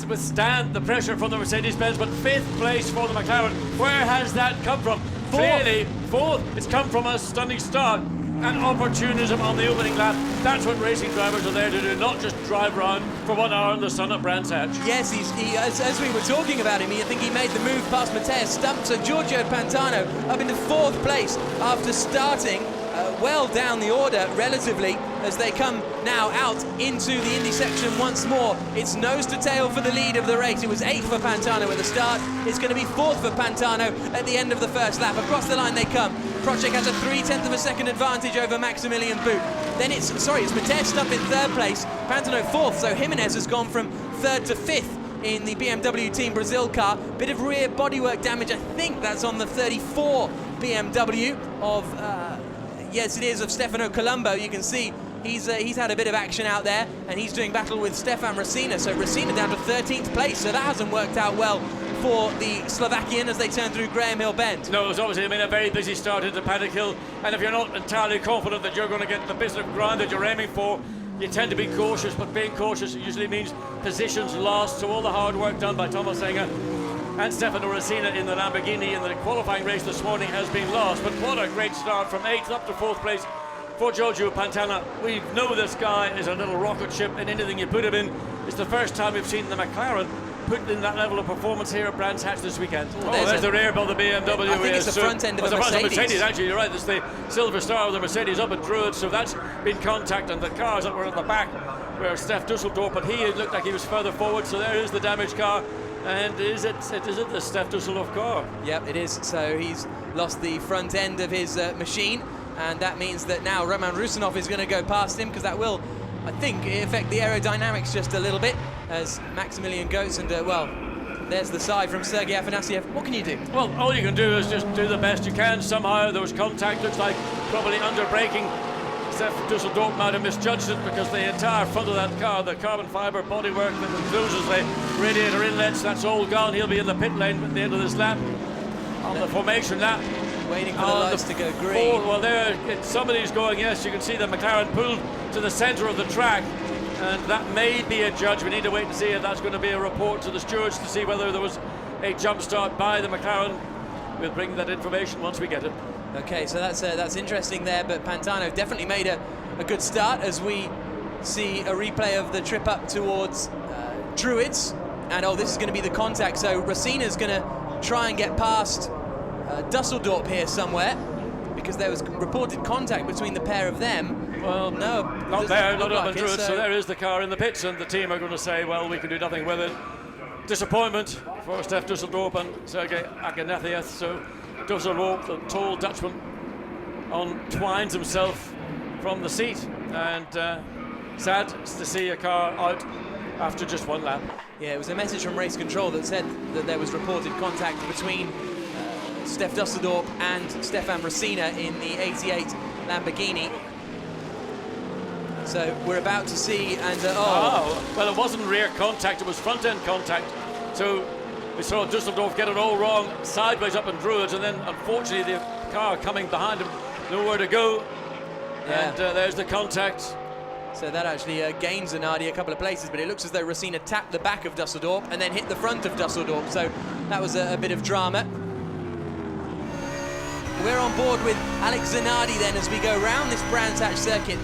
S8: withstand the pressure from the Mercedes-Benz. But 5th place for the McLaren. Where has that come from? Clearly, 4th. It's come from a stunning start and opportunism on the opening lap. That's what racing drivers are there to do, not just drive around for 1 hour in the sun at Brands Hatch.
S1: Yes, as we were talking about him, I think he made the move past Matej Stumpf. So Giorgio Pantano up into 4th place after starting well down the order relatively as they come now out into the Indy section once more. It's nose to tail for the lead of the race. It was 8th for Pantano at the start. It's going to be 4th for Pantano at the end of the first lap. Across the line they come. Project has a 0.3 of a second advantage over Maximilian Buch. Then it's Matej Stumpf in 3rd place, Pantano 4th, so Jimenez has gone from 3rd to 5th in the BMW Team Brazil car. Bit of rear bodywork damage, I think that's on the 34 BMW of, yes it is, of Stefano Colombo. You can see he's had a bit of action out there, and he's doing battle with Stefan Rosina. So Rosina down to 13th place, so that hasn't worked out well for the Slovakian as they turn through Graham Hill Bend.
S8: No, it's obviously been a very busy start into Paddock Hill, and if you're not entirely confident that you're going to get the bit of ground that you're aiming for, you tend to be cautious, but being cautious usually means positions lost. So all the hard work done by Thomas Enger and Stefano Rosina in the Lamborghini in the qualifying race this morning has been lost. But what a great start from 8th up to 4th place for Giorgio Pantana. We know this guy is a little rocket ship, and anything you put him in, it's the first time we've seen the McLaren put in that level of performance here at Brands Hatch this weekend.
S1: There's
S8: the rear of the BMW.
S1: I think it's the front end of the Mercedes.
S8: Actually, you're right. There's the Silver Star of the Mercedes up at Druids, so that's been contact, and the cars that were at the back were Steph Dusseldorp, but he looked like he was further forward, so there is the damaged car. And is it the Steph Dusseldorp car?
S1: Yep, it is. So he's lost the front end of his machine, and that means that now Roman Rusinov is going to go past him, because that will I think it affect the aerodynamics just a little bit as Maximilian Goetz and, well, there's the side from Sergei Afanasiev. What can you do?
S8: Well, all you can do is just do the best you can. Somehow there was contact, looks like probably under braking. Steph Dusseldorp might have misjudged it because the entire front of that car, the carbon fibre bodywork that encloses the radiator inlets, that's all gone. He'll be in the pit lane at the end of this lap. On the formation lap.
S1: Waiting for the lights to go green.
S8: Well, there, somebody's going, yes, you can see the McLaren pulled to the centre of the track. And that may be a judge. We need to wait and see if that's going to be a report to the stewards to see whether there was a jump start by the McLaren. We'll bring that information once we get it.
S1: Okay, so that's interesting there, but Pantano definitely made a good start as we see a replay of the trip up towards Druids. And this is going to be the contact, so Racina's going to try and get past Dusseldorp here somewhere, because there was reported contact between the pair of them.
S8: Well,
S1: no,
S8: not there, not on
S1: like
S8: the Druids, so there is the car in the pits, and the team are going to say, well, we can do nothing with it. Disappointment for Steph Dusseldorp and Sergei Afanasiev. So Dusseldorp, the tall Dutchman, untwines himself from the seat, and sad to see a car out after just one lap.
S1: Yeah, it was a message from race control that said that there was reported contact between Steph Dusseldorp and Stefan Racina in the 88 Lamborghini. So we're about to see, and
S8: well, it wasn't rear contact, it was front end contact. So we saw Dusseldorf get it all wrong, sideways up in Druids, and then unfortunately the car coming behind him, nowhere to go. Yeah. And there's the contact.
S1: So that actually gains Zanardi a couple of places, but it looks as though Racina tapped the back of Dusseldorp and then hit the front of Dusseldorp. So that was a bit of drama. We're on board with Alex Zanardi then as we go round this Brands Hatch circuit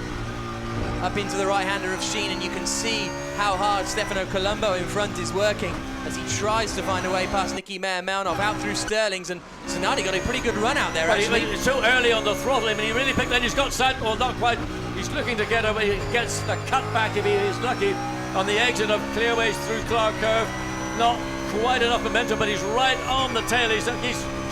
S1: up into the right-hander of Sheen, and you can see how hard Stefano Colombo in front is working as he tries to find a way past Nicky Meyer-Malnoff out through Sterlings, and Zanardi got a pretty good run out there, actually.
S8: It's so early on the throttle, I mean, he really picked, then he's got set, well, not quite, he's looking to get away, he gets the cutback if he is lucky on the exit of Clearways through Clark Curve. Not quite enough momentum, but he's right on the tail, he's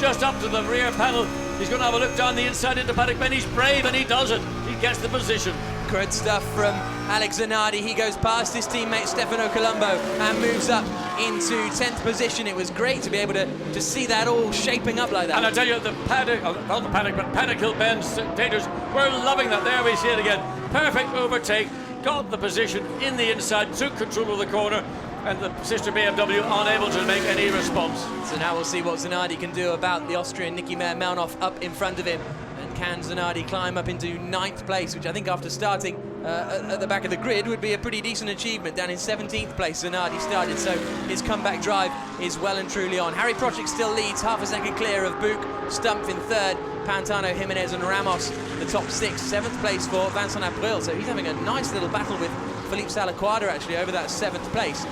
S8: just up to the rear panel. He's going to have a look down the inside into Paddock Bend. He's brave and he does it. He gets the position.
S1: Good stuff from Alex Zanardi. He goes past his teammate Stefano Colombo and moves up into 10th position. It was great to be able to see that all shaping up like that.
S8: And I tell you, the Paddock, not the Paddock, but Paddock Hill Bend spectators were loving that. There we see it again. Perfect overtake, got the position in the inside, took control of the corner, and the sister BMW unable to make any response.
S1: So now we'll see what Zanardi can do about the Austrian Nicky Meyer-Malnoff up in front of him. And can Zanardi climb up into 9th place, which I think after starting at the back of the grid would be a pretty decent achievement. Down in 17th place, Zanardi started, so his comeback drive is well and truly on. Harry Project still leads, half a second clear of Buch, Stumpf in 3rd, Pantano, Jimenez and Ramos, the top 6. 7th place for Vincent Abril, so he's having a nice little battle with Philippe Salaquada actually over that 7th place.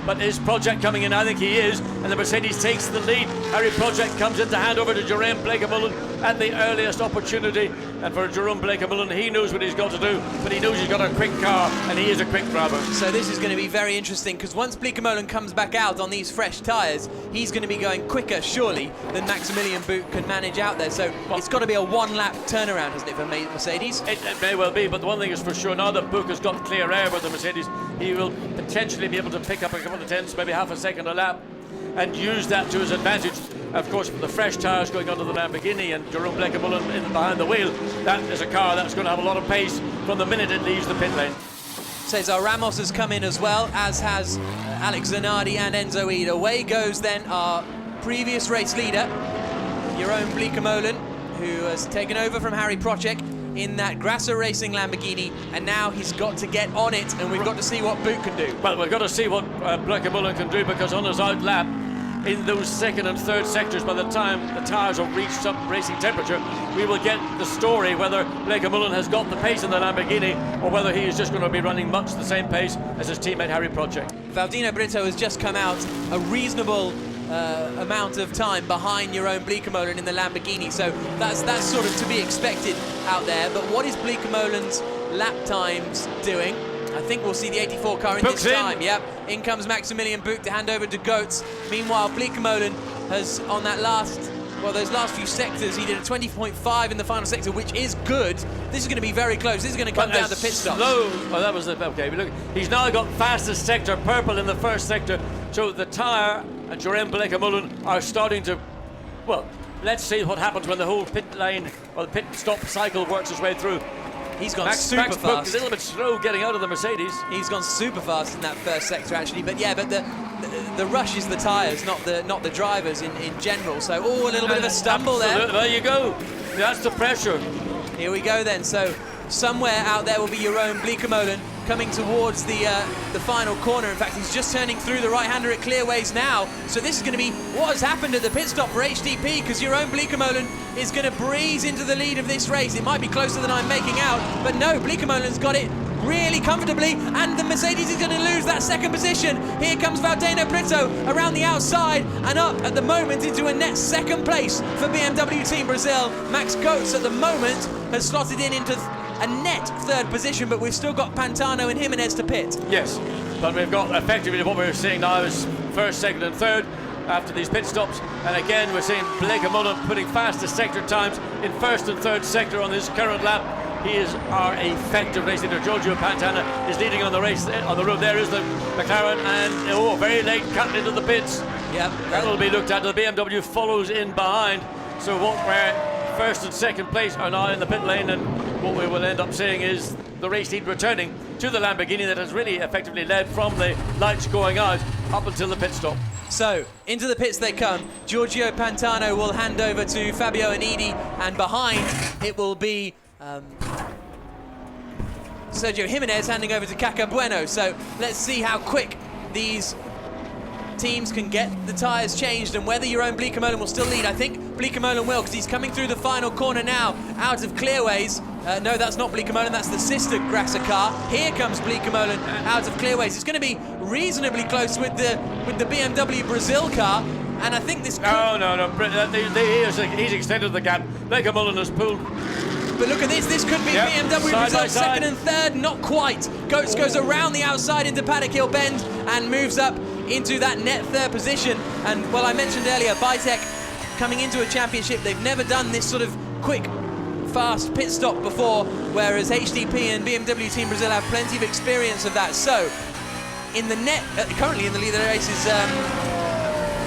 S8: But is Project coming in? I think he is, and the Mercedes takes the lead. Harry Project comes in to hand over to Jerome Blake-Mullen at the earliest opportunity, and for Jerome Blake-Mullen, he knows what he's got to do, but he knows he's got a quick car, and he is a quick driver.
S1: So this is going to be very interesting, because once Blake-Mullen comes back out on these fresh tyres, he's going to be going quicker, surely, than Maximilian Buch can manage out there. So it's got to be a one-lap turnaround, hasn't it, for Mercedes?
S8: It may well be, but the one thing is for sure, now that Buch has got clear air with the Mercedes, he will potentially be able to pick up a couple of tenths, maybe half a second a lap, and use that to his advantage. Of course, with the fresh tyres going onto the Lamborghini and Jerome Blake-Mullen in behind the wheel, that is a car that's going to have a lot of pace from the minute it leaves the pit lane.
S1: Cesar Ramos has come in as well, as has Alex Zanardi and Enzo Ede. Away goes then our previous race leader, Jeroen Blake-Mullen, who has taken over from Harry Procek in that Grasser Racing Lamborghini, and now he's got to get on it, and we've got to see what Buch can do.
S8: Well, we've got to see what Blake-Mullen can do, because on his out lap, in those 2nd and 3rd sectors, by the time the tyres have reached some racing temperature, we will get the story whether Blake-Mullen has got the pace in the Lamborghini or whether he is just going to be running much the same pace as his teammate Harry Project.
S1: Valdino Brito has just come out a reasonable amount of time behind Jeroen Blake-Mullen in the Lamborghini, so that's sort of to be expected out there. But what is Blake-Mullen's lap times doing? I think we'll see the 84 car in this time. Yep, in comes Maximilian Buch to hand over to Goetz. Meanwhile, Blake-Mullen has, on that last well, those last few sectors, he did a 20.5 in the final sector, which is good. This is going to be very close. This is going to come down to pit stops.
S8: Oh, that was okay. Look, he's now got fastest sector, purple in the first sector. So the tyre and Jerome Blancpain are starting to, well, let's see what happens when the whole pit lane or the pit stop cycle works its way through.
S1: He's gone
S8: Max
S1: super fast.
S8: A little bit slow getting out of the Mercedes.
S1: He's gone super fast in that first sector, actually. But yeah, but the rush is the tyres, not the drivers in general. So, a little bit of a stumble there.
S8: There you go. That's the pressure.
S1: Here we go then. So somewhere out there will be Jeroen Bleekemolen coming towards the final corner. In fact, he's just turning through the right-hander at Clearways now. So this is going to be what has happened at the pit stop for HDP, because Jeroen Bleekemolen is going to breeze into the lead of this race. It might be closer than I'm making out, but no, Bleekemolen's got it really comfortably, and the Mercedes is going to lose that second position. Here comes Valdeno Brito around the outside and up at the moment into a net second place for BMW Team Brazil. Max Goetz at the moment has slotted into a net third position, but we've still got Pantano and Jimenez to pit.
S8: Yes, but we've got effectively what we're seeing now is first, second and third after these pit stops, and again we're seeing Bleekemolen putting fastest sector times in first and third sector on this current lap. He is our effective race leader. Giorgio Pantana is leading on the race. On the road there is the McLaren, and very late cut into the pits.
S1: Yeah,
S8: that will be looked at. The BMW follows in behind. So what we're first and second place are now in the pit lane, and what we will end up seeing is the race lead returning to the Lamborghini that has really effectively led from the lights going out up until the pit stop.
S1: So, into the pits they come. Giorgio Pantano will hand over to Fabio Anidi, and behind it will be Sergio Jimenez handing over to Caca Bueno. So let's see how quick these teams can get the tyres changed and whether Jeroen Bleekemolen will still lead. I think Bleekemolen will, because he's coming through the final corner now out of Clearways. No, that's not Bleekemolen, that's the sister Grasser car. Here comes Bleekemolen out of Clearways. It's going to be reasonably close with the BMW Brazil car, and I think this could...
S8: No, he's extended the gap. Bleekemolen has pulled.
S1: But look at this, this could be BMW Brazil second and third, not quite. Goetz goes around the outside into Paddock Hill Bend and moves up into that net third position. And, well, I mentioned earlier, Bitec coming into a championship, they've never done this sort of quick, fast pit stop before, whereas HDP and BMW Team Brazil have plenty of experience of that. So, in the net, currently in the lead of the race is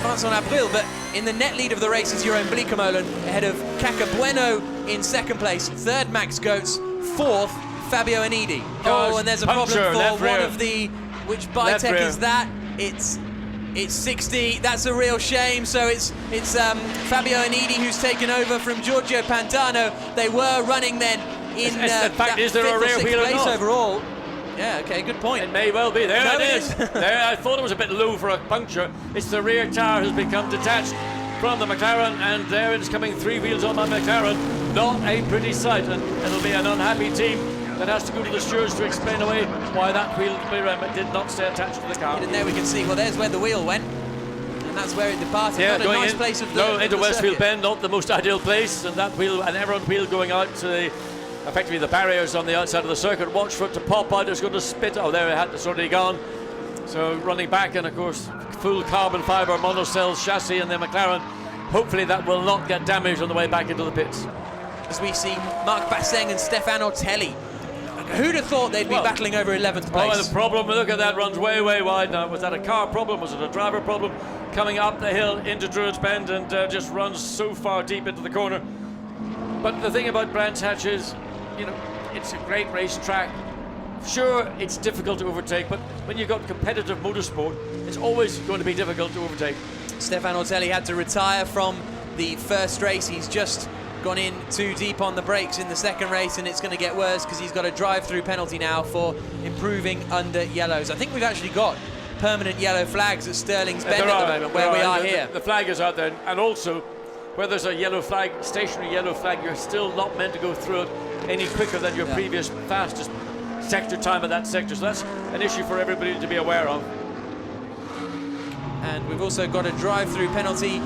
S1: Vincent Abril, but in the net lead of the race is Jeroen Bleekemolen ahead of Caca Bueno in second place, third Max Goetz, fourth Fabio Anidi. Oh, and there's a problem for one of the, which Bitec is that? It's 60. That's a real shame. So it's Fabio Anidi who's taken over from Giorgio Pantano. They were running then in fact, is there a rear wheel place overall? Yeah, okay, good point.
S8: It may well be. There it is. There, I thought it was a bit low for a puncture. It's the rear tyre has become detached from the McLaren, and there it is coming three wheels on my McLaren. Not a pretty sight, and it'll be an unhappy team that has to go to the stewards to explain away why that wheel did not stay attached to the car.
S1: And there we can see, well, there's where the wheel went, and that's where it departed.
S8: Yeah,
S1: not a nice place of the
S8: into Westfield Bend, not the most ideal place, and that wheel, an Everon wheel going out to the, effectively the barriers on the outside of the circuit. Watch for it to pop out. It's going to spit. Oh, there it's already gone. So running back, and of course full carbon fibre monocell chassis in the McLaren. Hopefully that will not get damaged on the way back into the pits.
S1: As we see Marc Basseng and Stefan Ortelli. Who'd have thought they'd be battling over 11th place?
S8: Oh, the problem, look at that, runs way, way wide now. Was that a car problem? Was it a driver problem? Coming up the hill into Druids Bend and just runs so far deep into the corner. But the thing about Brands Hatch is, you know, it's a great racetrack. Sure, it's difficult to overtake, but when you've got competitive motorsport, it's always going to be difficult to overtake.
S1: Stefan Ortelli had to retire from the first race. He's just gone in too deep on the brakes in the second race, and it's going to get worse because he's got a drive-through penalty now for improving under yellows. I think we've actually got permanent yellow flags at Stirling's Bend at the moment, where we are here.
S8: The flag is out there, and also where there's a yellow flag, stationary yellow flag, you're still not meant to go through it any quicker than your previous fastest sector time of that sector. So that's an issue for everybody to be aware of.
S1: And we've also got a drive-through penalty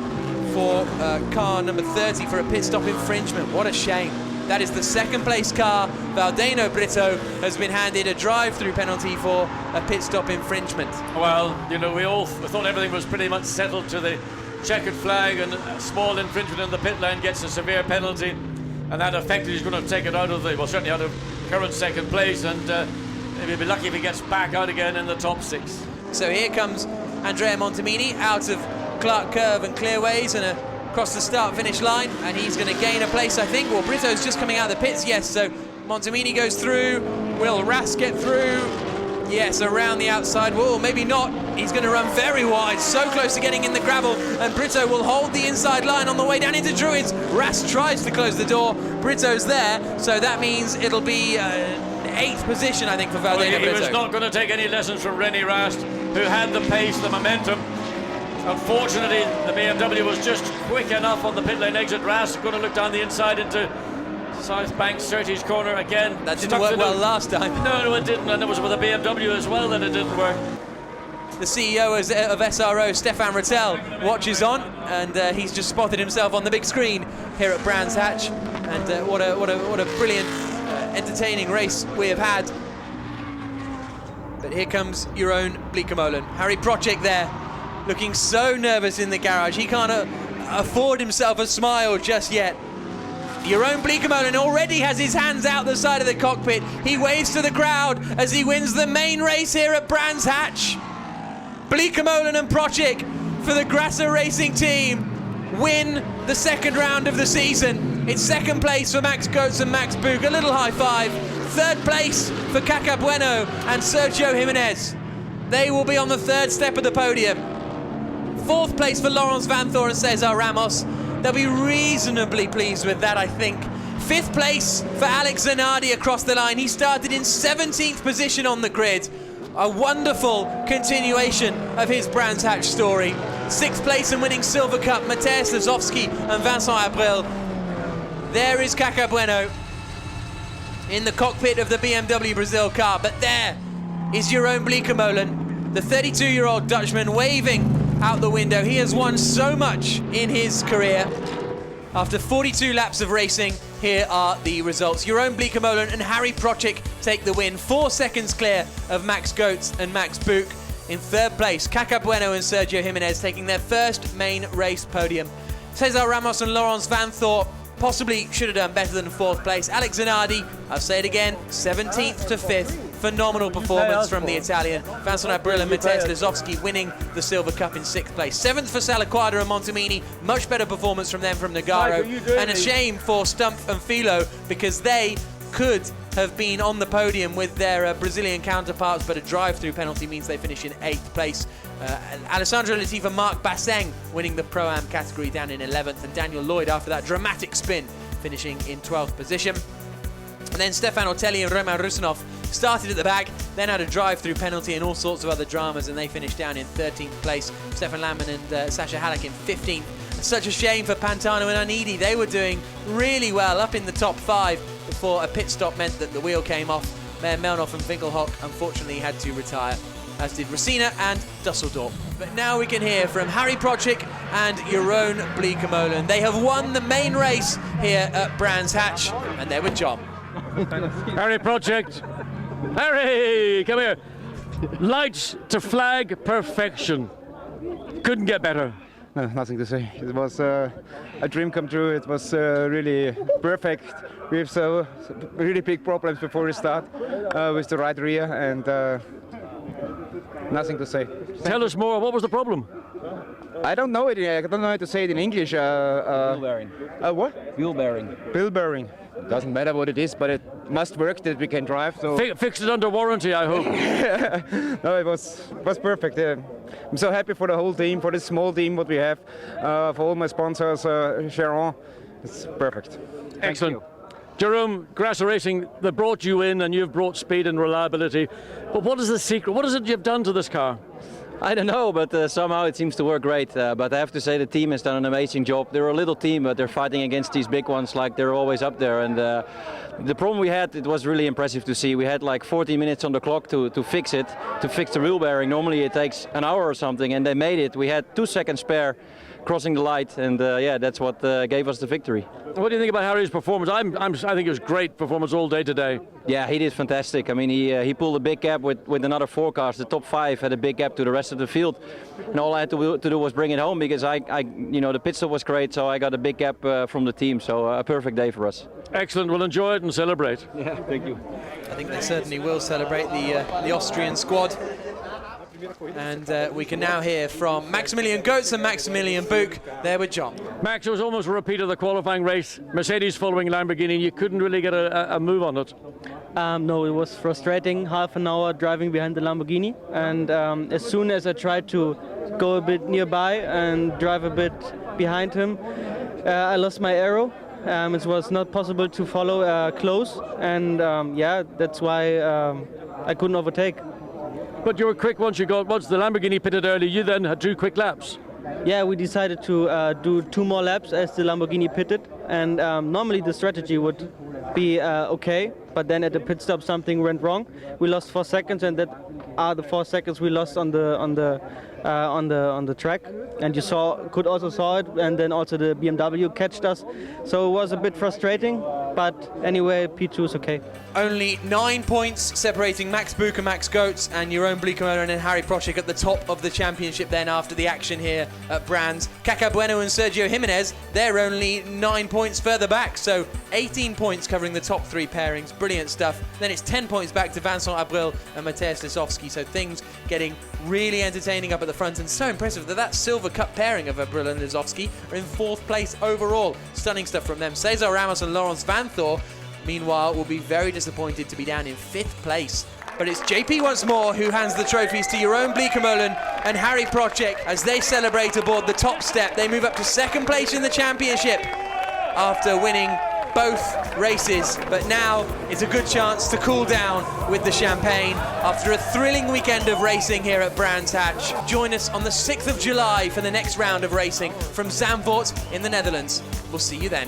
S1: for car number 30 for a pit stop infringement. What a shame. That is the second place car. Valdeno Brito has been handed a drive-through penalty for a pit stop infringement.
S8: Well, you know, we all thought everything was pretty much settled to the checkered flag and a small infringement in the pit lane gets a severe penalty, and that effectively is going to take it out of the, well, certainly out of current second place, and maybe he'll be lucky if he gets back out again in the top 6.
S1: So here comes Andrea Montemini out of Clark Curve and Clearways and across the start-finish line, and he's going to gain a place, I think. Well, Brito's just coming out of the pits, yes, so Montemini goes through. Will Rast get through? Yes, around the outside. Whoa, maybe not. He's going to run very wide, so close to getting in the gravel, and Brito will hold the inside line on the way down into Druids. Rast tries to close the door. Brito's there, so that means it'll be 8th position, I think, for Valdena Brito.
S8: He was not going to take any lessons from René Rast, who had the pace, the momentum. Unfortunately, the BMW was just quick enough on the pit lane exit. Rast going to look down the inside into South Bank Surtees corner again.
S1: That didn't work well last time.
S8: No, it didn't, and it was with a BMW as well that it didn't work.
S1: The CEO of SRO, Stefan Rattel, watches on, and he's just spotted himself on the big screen here at Brands Hatch. And what a brilliant, entertaining race we have had. But here comes your own Bleekemolen. Harry Procek there, looking so nervous in the garage. He can't afford himself a smile just yet. Your own Bleekemolen already has his hands out the side of the cockpit. He waves to the crowd as he wins the main race here at Brands Hatch. Bleekemolen and Procek for the Grasser Racing team win the second round of the season. It's second place for Max Goetz and Max Buch, a little high five. Third place for Caca Bueno and Sergio Jimenez. They will be on the third step of the podium. Fourth place for Laurens Vanthoor and Cesar Ramos. They'll be reasonably pleased with that, I think. Fifth place for Alex Zanardi across the line. He started in 17th position on the grid. A wonderful continuation of his Brands Hatch story. Sixth place and winning Silver Cup, Mateusz Lazowski and Vincent Abril. There is Caca Bueno in the cockpit of the BMW Brazil car, but there is Jeroen Bleekemolen, the 32-year-old Dutchman, waving out the window. He has won so much in his career. After 42 laps of racing, here are the results. Jeroen Bleekemolen and Harry Procek take the win, 4 seconds clear of Max Goetz and Max Buch. In third place, Caca Bueno and Sergio Jimenez taking their first main race podium. Cesar Ramos and Laurens Vanthoor possibly should have done better than fourth place. Alex Zanardi, I'll say it again, 17th to 5th. Phenomenal performance from the Italian. Vincent Abril and Mateusz Lazowski winning the Silver Cup in 6th place. 7th for Salaquada and Montemini. Much better performance from them from Nogaro. And a shame for Stumpf and Filo, because they could have been on the podium with their Brazilian counterparts, but a drive-through penalty means they finish in 8th place. Alessandro Latifi and Marc Basseng winning the Pro-Am category down in 11th, and Daniel Lloyd after that dramatic spin finishing in 12th position. And then Stefan Ortelli and Roman Rusinov started at the back, then had a drive-through penalty and all sorts of other dramas, and they finished down in 13th place. Stefan Landman and Sasha Halak in 15th. And such a shame for Pantano and Anidi. They were doing really well up in the top 5 before a pit stop meant that the wheel came off. Mayer Melnoff and Winkelhock unfortunately had to retire, as did Rosina and Dusseldorf. But now we can hear from Harry Procek and Jeroen Bleekemolen. They have won the main race here at Brands Hatch, and they're with John.
S8: Harry Procek. Harry, come here. Lights to flag perfection. Couldn't get better.
S10: No, nothing to say. It was a dream come true. It was really perfect. We have so really big problems before we start with the right rear, and nothing to say.
S8: Tell us more. What was the problem?
S10: I don't know it. I don't know how to say it in English.
S9: Wheel bearing.
S10: What?
S9: Wheel bearing.
S10: Wheel bearing. Doesn't matter what it is, but it must work that we can drive. So
S8: fix it under warranty, I hope.
S10: No, it was perfect. I'm so happy for the whole team, for this small team what we have, for all my sponsors, Sharon. It's perfect.
S8: Excellent. Jerome, Grasser Racing, they brought you in and you've brought speed and reliability. But what is the secret? What is it you've done to this car?
S9: I don't know, but somehow it seems to work great. But I have to say the team has done an amazing job. They're a little team, but they're fighting against these big ones like they're always up there. And the problem we had, it was really impressive to see. We had like 40 minutes on the clock to fix it, to fix the wheel bearing. Normally it takes an hour or something, and they made it. We had 2 seconds spare. crossing the light, and yeah, that's what gave us the victory.
S8: What do you think about Harry's performance? I think it was great performance all day today.
S9: Yeah, he did fantastic. I mean, he pulled a big gap with another 4 cars. The top 5 had a big gap to the rest of the field, and all I had to do was bring it home because the pit stop was great, so I got a big gap from the team. So a perfect day for us.
S8: Excellent. We'll enjoy it and celebrate.
S9: Yeah, thank you.
S1: I think they certainly will celebrate the Austrian squad. And we can now hear from Maximilian Goetz and Maximilian Buch. There with John.
S8: Max, it was almost a repeat of the qualifying race. Mercedes following Lamborghini. You couldn't really get a move on it.
S11: No, it was frustrating. Half an hour driving behind the Lamborghini, and as soon as I tried to go a bit nearby and drive a bit behind him, I lost my aero. It was not possible to follow close, and yeah, that's why I couldn't overtake.
S8: But you were quick once the Lamborghini pitted early. You then had 2 quick laps.
S11: Yeah, we decided to do 2 more laps as the Lamborghini pitted, and normally the strategy would be okay, but then at the pit stop something went wrong. We lost 4 seconds, and that are the 4 seconds we lost on the track, and you could also saw it, and then also the BMW catched us, so it was a bit frustrating, but anyway, P2 is okay.
S1: Only 9 points separating Max Buch and Max Goetz and Jeroen Bleekemolen and Harry Prochek at the top of the championship then after the action here at Brands. Caca Bueno and Sergio Jimenez, they're only 9 points further back, so 18 points covering the top 3 pairings. Brilliant stuff. Then it's 10 points back to Vincent Abril and Mateusz Lisowski, so things getting really entertaining up at the front, and so impressive that Silver Cup pairing of Abril and Lisowski are in 4th place overall. Stunning stuff from them. Cesar Ramos and Laurence Vanthor, meanwhile, will be very disappointed to be down in 5th place. But it's JP once more who hands the trophies to Jeroen Bleekemolen and Harry Prochek as they celebrate aboard the top step. They move up to 2nd place in the championship after winning both races, but now it's a good chance to cool down with the champagne after a thrilling weekend of racing here at Brands Hatch. Join us on the 6th of July for the next round of racing from Zandvoort in the Netherlands. We'll see you then.